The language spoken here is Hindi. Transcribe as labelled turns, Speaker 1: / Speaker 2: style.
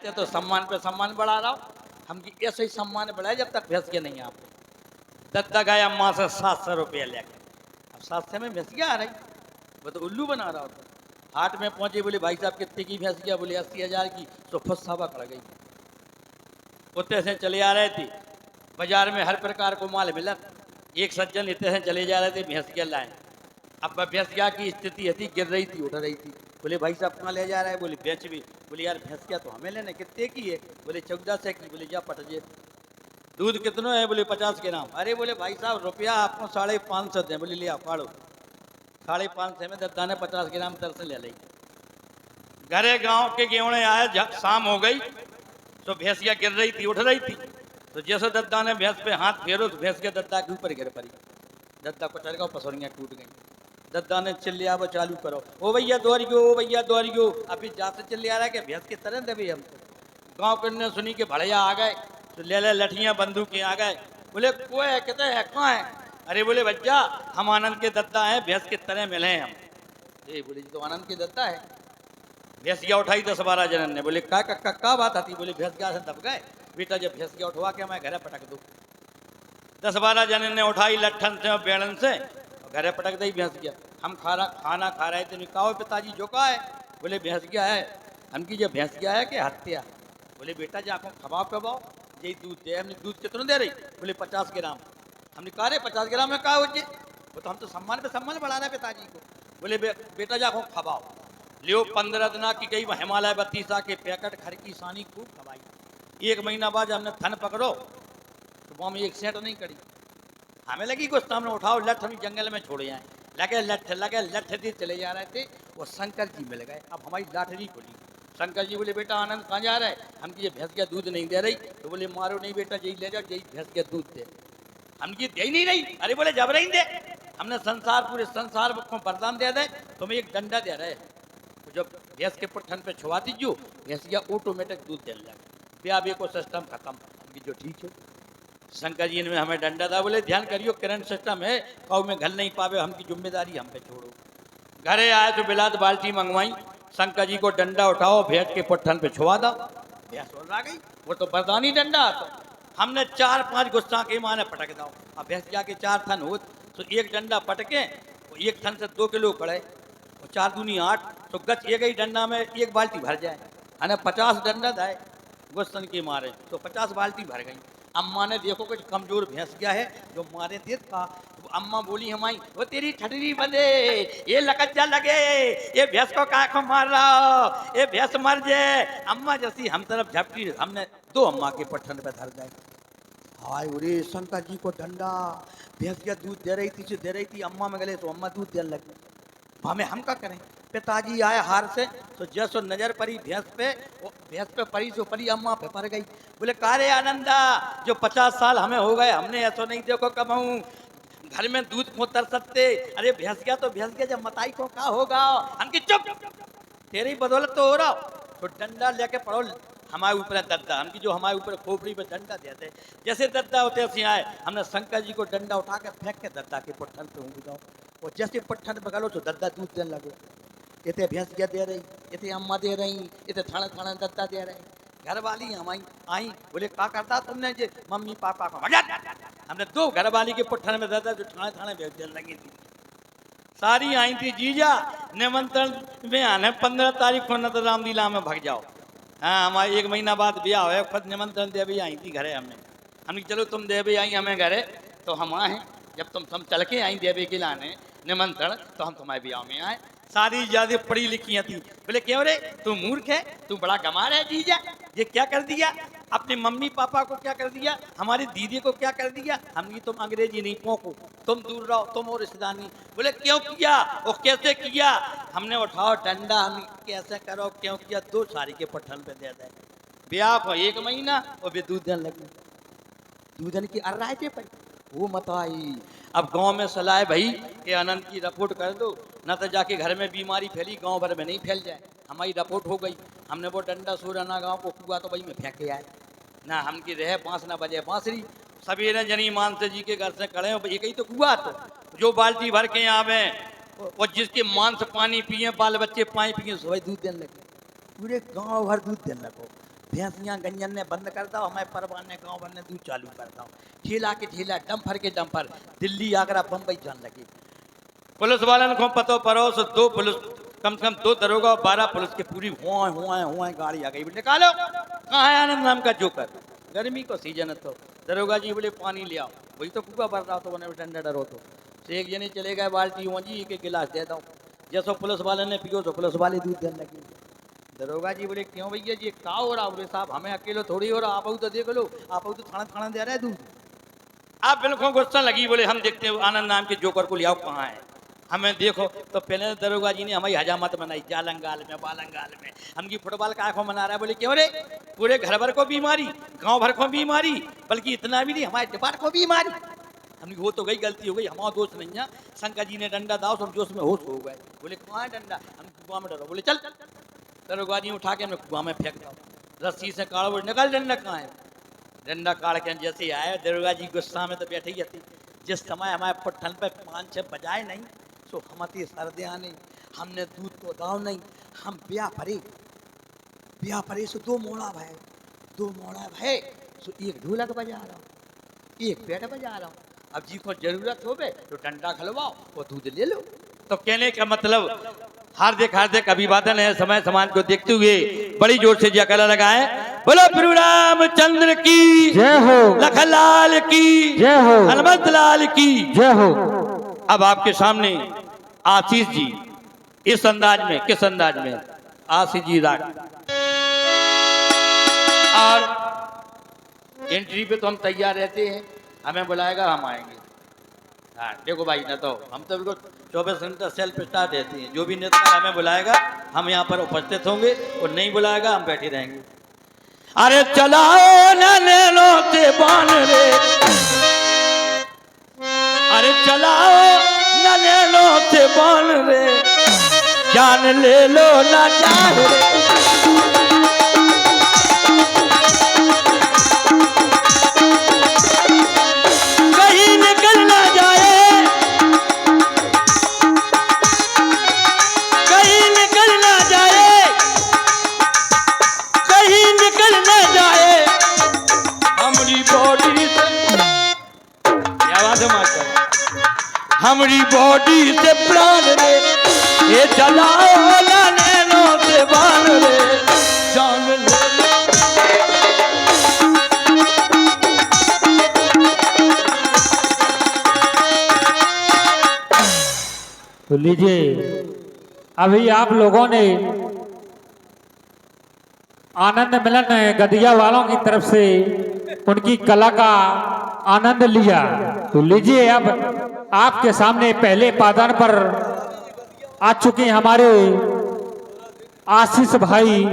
Speaker 1: ते तो सम्मान पे सम्मान बढ़ा रहा हो। हम की ऐसे ही सम्मान बढ़ाए जब तक भैंस के नहीं आप दत्ता गया अम्मा से 700 रुपया लेके। अब 700 में भैंस क्या आ रही, वो तो उल्लू बना रहा होता। हाट में पहुंचे, बोले भाई साहब कितने की भैंस गया, बोले 80,000 की। तो फुस्सावा खड़ गई। उतने से चले आ रहे थे, बाजार में हर प्रकार को माल मिला। एक सज्जन इतने से चले जा रहे थे, भैंस क्या लाए। अब भैंस क्या की स्थिति थी, गिर रही थी उठ रही थी। बोले भाई साहब कहाँ ले जा रहा है, बोले बेच भी। बोले यार भैंस क्या तो हमें लेने, कितने की है, बोले 1400 की। बोले जा पटजे। दूध कितनो है, बोले 50 ग्राम। अरे बोले भाई साहब रुपया आपको 550 दें। बोले लिया फाड़ो। 550 में दद्दा ने 50 ग्राम तरस ले ली। घरे गांव के गेवड़े आए, शाम हो गई तो भैंसिया गिर रही थी उठ रही थी। तो जैसे दद्दा ने भैंस पे हाथ फेरो तो भैंस के दद्दा के ऊपर गिर पड़ी। दद्दा को चढ़ गया, पसोरियाँ टूट गई। दद्दा ने चिल्लिया वो चालू करो, ओ भैया दौड़ियो, ओ भैया दौड़ियो। अभी जाते चिल्लिया रहा कि भैंस की तरह दबी हमको। गाँव के ने सुनी कि भड़ैया आ गए तो ले ले लठियाँ बंदूकें आ गए। बोले कोई है, कहते हैं कहाँ है। अरे बोले भज्जा हम आनंद के दद्दा हैं, भैंस की तरह मिले हैं हम। ये बोले जी तो आनंद के दद्दा है। भैंसिया उठाई 10-12 जनन ने। बोले का बात आती, बोले भैंस क्या से दब गए बेटा, जब भैंसिया उठवा के मैं घरे पटक दूँ। 10-12 जनन ने उठाई लट्ठन से और बेड़न से घरे पटक दी भैंसिया। हम खाना खा रहे थे, कहो पिताजी जो का है। बोले भैंस क्या है। हम की जो भैंस क्या है कि हत्या। बोले बेटा जाको खवाओ पिवाओ, यही दूध दे। हमने दूध कितना दे रही, बोले 50 ग्राम। हमने कहा रे 50 ग्राम में क्या हो जाए, वो तो हम तो सम्मान पे सम्मान बढ़ा रहे पिताजी को। बोले बेटा जाको खवाओ। लियो 15 दिन की गई वो हिमालय बत्तीसा के पैकेट खर की सानी खूब खवाई। 1 महीना बाद हमने थन पकड़ो तो वो में एक सेंट नहीं करी। हमें लगी कुछ सामने उठाओ लठ हम जंगल में छोड़े आए। लगे लठ दी चले जा रहे थे, वो शंकर जी मिल गए। अब हमारी लाठरी खुली। शंकर जी बोले बेटा आनंद कहाँ जा रहा है। हम की भैंस का दूध नहीं दे रही। तो बोले मारो नहीं बेटा, यही ले जाओ, यही भैंस का दूध दे। हम की दे नहीं रही। अरे बोले जब रही दे, हमने संसार पूरे संसार को वरदान दे दे, तुम्हें एक डंडा दे रहे। जब भैंस के पुट्ठन पे छुआ दीजियो, भैंसिया ऑटोमेटिक दूध देने लगे। ब्याह को सिस्टम खत्म। जो ठीक है शंकर जी ने हमें डंडा था। बोले ध्यान करियो करंट सिस्टम है, कौ में घल नहीं पावे, हमकी जिम्मेदारी हम पे छोड़ो। घरे आए तो बिलात बाल्टी मंगवाई। शंकर जी को डंडा उठाओ भैंस के पुट्ठन पे छुआ दो, भैंस और आ गई। वो तो बरदानी डंडा आता। हमने 4-5 गुस्सा के माने पटक दो। अब भैंस के 4 थन हो तो एक डंडा पटके, एक थन से 2 किलो पड़े, 4 दूनी 8, तो गच एक ही डंडा में 1 बाल्टी भर जाए। है 50 डंडा दाए गुस्सन के मारे, तो 50 बाल्टी भर गई। अम्मा ने देखो कुछ कमजोर भैंस गया है जो मारे देत का। तो अम्मा बोली हमारी, वो तेरी ठटरी बंदे, ये लकज्जा लगे, ये भैंस को का को मार रहा हो, ये भैंस मर जाए। अम्मा जैसी हम तरफ झपटी, हमने 2 अम्मा के पट्टन पे धर गए। हाय उरे शंकर जी को डंडा, भैंसिया दूध दे रही थी अम्मा में गले तो अम्मा दूध देने लगी। हमें हम क्या करें। पिताजी आए हार से तो जैसो नजर पड़ी भैंस पे पड़ी सो पड़ी अम्मा पे पड़ गई। बोले कारे आनंदा, जो 50 साल हमें हो गए हमने ऐसा नहीं देखो कमाऊं, घर में दूध को तर सकते। अरे भैंस गया तो भैंस गया, जब मताई को क्या होगा। हमकी चुप, तेरी बदौलत तो हो रहा। तो डंडा लेके पड़ो हमारे ऊपर दद्दा, हमकी जो हमारे ऊपर खोपड़ी पे डंडा देते जैसे दद्दा होते ऐसे आए। हमने शंकर जी को डंडा उठा के फेंक के दद्दा के पुट्ठन पे ऊँग जाओ। और जैसे पुट्ठन पे गलो तो दद्दा दूध देने लगो। इतने भैंस क्या दे रही, इतने अम्मा दे रही, इतने थाना थाना दद्दा दे रहे। घर वाली हमारी आई, बोले क्या करता तुमने जे मम्मी पापा को। हमने 2 घर वाली के पुट्ठन में दद्दा जो थाने थाने भेज देने लगी थी। सारी आई थी जीजा निमंत्रण में आने 15 तारीख को न तो रामलीला में भाग जाओ। हाँ हमारे 1 महीना बाद ब्याह है, खुद निमंत्रण दे भी आई थी घरे। हमने चलो तुम दे भी आई हमें घरे तो हम आए। जब तुम चल के आई देवे के लाने निमंत्रण तो हम तुम्हारे ब्याह में आए। सारी ज्यादा पढ़ी लिखी थी। बोले क्यों रे तू मूर्ख है, तू बड़ा गंवार है जीजा, ये क्या कर दिया, अपने मम्मी पापा को क्या कर दिया, हमारी दीदी को क्या कर दिया। हम तुम अंग्रेजी नहीं पोको, तुम दूर रहो, तुम और रिश्तेदार नहीं। बोले क्यों किया और कैसे किया। हमने उठाओ डंडा, हम कैसे करो क्यों किया, 2 सारी के पट्ठन पे दे दे। ब्याह को 1 महीना और वे दूध देने लगी। दूधन की अर्रायते पर वो मत आई। अब गांव में सलाह है भाई कि आनंद की रिपोर्ट कर दो, न तो जाके घर में बीमारी फैली गांव भर में नहीं फैल जाए। हमारी रिपोर्ट हो गई। हमने वो डंडा सूराना गांव को कुआ तो वही में फेंके आए। ना हमकी रहे बांस ना बजे बांसुरी। सवेरे जनी मानस जी के घर से खड़े हो, एक ही तो कुआ तो जो बाल्टी भर के आवे और जिसके मांस पानी पिए बाल बच्चे पाए पिए सुबह दूध देने लगे। पूरे गाँव भर दूध देने लगो। भैंसियां गंजन ने बंद कर दो, हमें परवान ने गाँव बनने दूध चालू कर दो। ठेला के ठेला, डंफर के डंफर, दिल्ली आगरा बम्बई जान लगे। पुलिस वालन को पतो परोस, दो पुलिस कम से कम 2 दरोगा और 12 पुलिस के पूरी हुआ गाड़ी आ गई। निकालो, कहाँ है आनंद नाम का जोकर? गर्मी को सीजन है तो दरोगा जी बोले पानी ले आओ। वही तो कुआ भर रहा, तो बने ठंडा डरो तो एक जने चले गए बाल्टी हुआ जी एक गिलास दे दो। जैसो पुलिस वाले ने पियो तो पुलिस वाले दूध देने लगे। दरोगा जी बोले क्यों भैया जी क्या हो रहा? बोले साहब हमें अकेले थोड़ी हो रहा, आप तो देख लो, आप तो थाना थाना दे रहे दूध। आप बिल्कुल गुस्सा लगी, बोले हम देखते हैं आनंद नाम के जोकर को ले आओ, कहाँ है हमें देखो। तो पहले दरोगा जी ने हमारी हजामत बनाई, जालंगाल में बालंगाल में हमकी फुटबॉल का आंखों मना रहा है। बोले क्यों रे? पूरे घर भर को बीमारी, गांव भर को बीमारी, बल्कि इतना भी नहीं हमारे डिपार्ट को बीमारी। हमने वो तो गई, गलती हो गई, हमारा दोस्त नहीं है। शंकर जी ने डंडा दाओ, सब जोश में होश हो गए। बोले कहाँ है डंडा? हम कुआं में डरो। बोले चल। दरोगा जी उठा के हमें कुआं में फेंक दो, रस्सी से काढ़ो। बोले निकल, डंडा कहाँ है? डंडा काढ़ के जैसे आए दरोगा जी गुस्सा में तो बैठे ही थी। जिस समय हमारे पुट्ठन पे 5-6 बजाए नहीं तो हमती सर्दियाँ नहीं, हमने दूध तो दाव नहीं, हम ब्याह परे से 2 मोड़ा भय सो एक ढोलक बजा रहा हूँ, एक पेट बजा रहा हूँ। अब जी को जरूरत हो गए तो डंडा खलवाओ वो दूध ले लो। तो कहने का मतलब हार्दिक अभिवादन है। समय समाज को देखते हुए बड़ी जोर से जयकारा लगाए। बोलो प्रभु रामचंद्र की
Speaker 2: जय हो,
Speaker 1: लखनलाल की
Speaker 2: जय हो,
Speaker 1: हनुमत लाल की
Speaker 2: जय हो।
Speaker 1: अब आपके सामने आशीष जी इस अंदाज में, किस अंदाज में? आशीष जी राग। और एंट्री पे तो हम तैयार रहते हैं, हमें बुलाएगा हम आएंगे। हाँ देखो भाई, ना तो हम तो बिल्कुल 24 घंटा सेल्फ स्टार्ट रहती हैं। जो भी नेता हमें बुलाएगा हम यहाँ पर उपस्थित होंगे, और नहीं बुलाएगा हम बैठे रहेंगे। अरे चलाओ ना नैनो से बान रे, अरे चलाओ ना नैनो से बान रे, जान ले लो ना जान रे। कहीं निकल ना जाए, कहीं निकल ना जाए, कहीं निकल ना जाए हमारी बॉडी से। क्या बात है मास्टर? हमारी बॉडी से प्राण रे, ये चलाओ ना नैनो से बान रे, जान ले।
Speaker 2: तो लीजिए, अभी आप लोगों ने आनंद मिलन गदिया वालों की तरफ से उनकी कला का आनंद लिया। तो लीजिए, अब आपके सामने पहले पायदान पर आ चुके हमारे आशीष भाई।